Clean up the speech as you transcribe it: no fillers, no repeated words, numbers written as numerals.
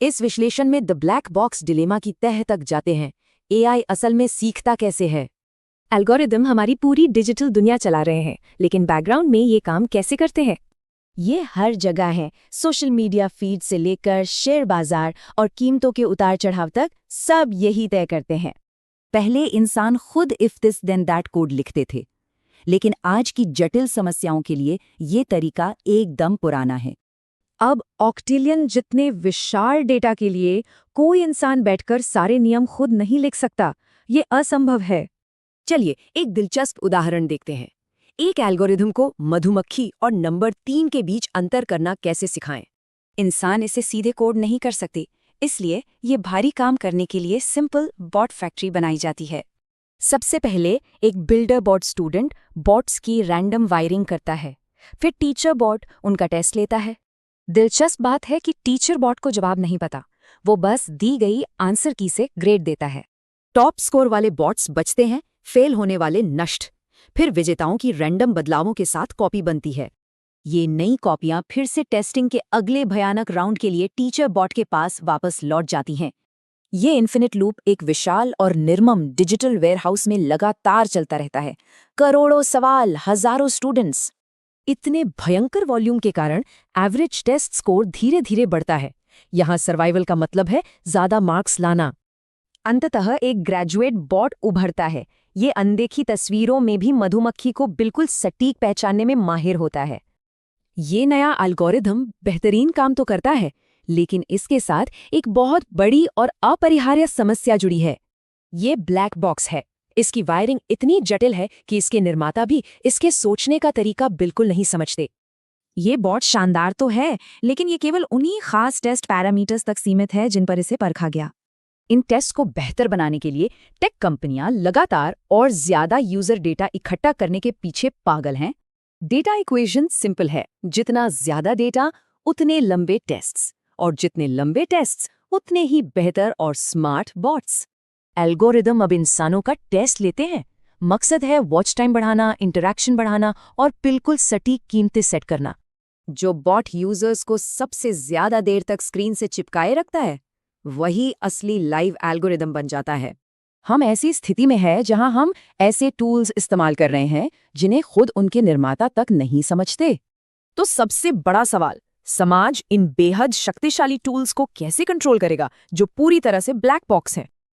इस विश्लेषण में द ब्लैक बॉक्स डिलेमा की तह तक जाते हैं। एआई असल में सीखता कैसे है? एल्गोरिदम हमारी पूरी डिजिटल दुनिया चला रहे हैं, लेकिन बैकग्राउंड में ये काम कैसे करते हैं? ये हर जगह है। सोशल मीडिया फीड से लेकर शेयर बाजार और कीमतों के उतार चढ़ाव तक सब यही तय करते हैं। पहले इंसान खुद if this then that code लिखते थे, लेकिन आज की जटिल समस्याओं के लिए ये तरीका एकदम पुराना है। अब ऑक्टिलियन जितने विशाल डेटा के लिए कोई इंसान बैठकर सारे नियम खुद नहीं लिख सकता। ये असंभव है। चलिए एक दिलचस्प उदाहरण देखते हैं। एक एल्गोरिथम को मधुमक्खी और नंबर 3 के बीच अंतर करना कैसे सिखाएं? इंसान इसे सीधे कोड नहीं कर सकते, इसलिए ये भारी काम करने के लिए सिंपल बॉट फैक्ट्री बनाई जाती है। सबसे पहले एक बिल्डर बॉट स्टूडेंट बॉट्स की रैंडम वायरिंग करता है, फिर टीचर बॉट उनका टेस्ट लेता है। दिलचस्प बात है कि टीचर बॉट को जवाब नहीं पता, वो बस दी गई आंसर की से ग्रेड देता है। टॉप स्कोर वाले बॉट्स बचते हैं, फेल होने वाले नष्ट। फिर विजेताओं की रैंडम बदलावों के साथ कॉपी बनती है। ये नई कॉपियां फिर से टेस्टिंग के अगले भयानक राउंड के लिए टीचर बॉट के पास वापस लौट जाती हैं। ये इन्फिनिट लूप एक विशाल और निर्मम डिजिटल वेयरहाउस में लगातार चलता रहता है। करोड़ों सवाल, हजारों स्टूडेंट्स। इतने भयंकर वॉल्यूम के कारण एवरेज टेस्ट स्कोर धीरे धीरे बढ़ता है। यहाँ सर्वाइवल का मतलब है ज्यादा मार्क्स लाना। अंततः एक ग्रेजुएट बॉट उभरता है। ये अनदेखी तस्वीरों में भी मधुमक्खी को बिल्कुल सटीक पहचानने में माहिर होता है। ये नया एल्गोरिथम बेहतरीन काम तो करता है, लेकिन इसके साथ एक बहुत बड़ी और अपरिहार्य समस्या जुड़ी है। ये ब्लैक बॉक्स है। इसकी वायरिंग इतनी जटिल है कि इसके निर्माता भी इसके सोचने का तरीका बिल्कुल नहीं समझते। ये बॉट शानदार तो है, लेकिन ये केवल उन्हीं खास टेस्ट पैरामीटर्स तक सीमित है जिन पर इसे परखा गया। इन टेस्ट को बेहतर बनाने के लिए टेक कंपनियां लगातार और ज्यादा यूजर डेटा इकट्ठा करने के पीछे पागल हैं। डेटा इक्वेशन सिंपल है, जितना ज्यादा डेटा उतने लंबे टेस्ट्स, और जितने लंबे टेस्ट्स उतने ही बेहतर और स्मार्ट बॉट्स। एल्गोरिदम अब इंसानों का टेस्ट लेते हैं। मकसद है वॉच टाइम बढ़ाना, इंटरैक्शन बढ़ाना और बिल्कुल सटीक कीमतें सेट करना। जो बॉट यूजर्स को सबसे ज्यादा देर तक स्क्रीन से चिपकाए रखता है, वही असली लाइव एल्गोरिदम बन जाता है। हम ऐसी स्थिति में हैं जहां हम ऐसे टूल्स इस्तेमाल कर रहे हैं जिन्हें खुद उनके निर्माता तक नहीं समझते। तो सबसे बड़ा सवाल, समाज इन बेहद शक्तिशाली टूल्स को कैसे कंट्रोल करेगा जो पूरी तरह से ब्लैक बॉक्स हैं?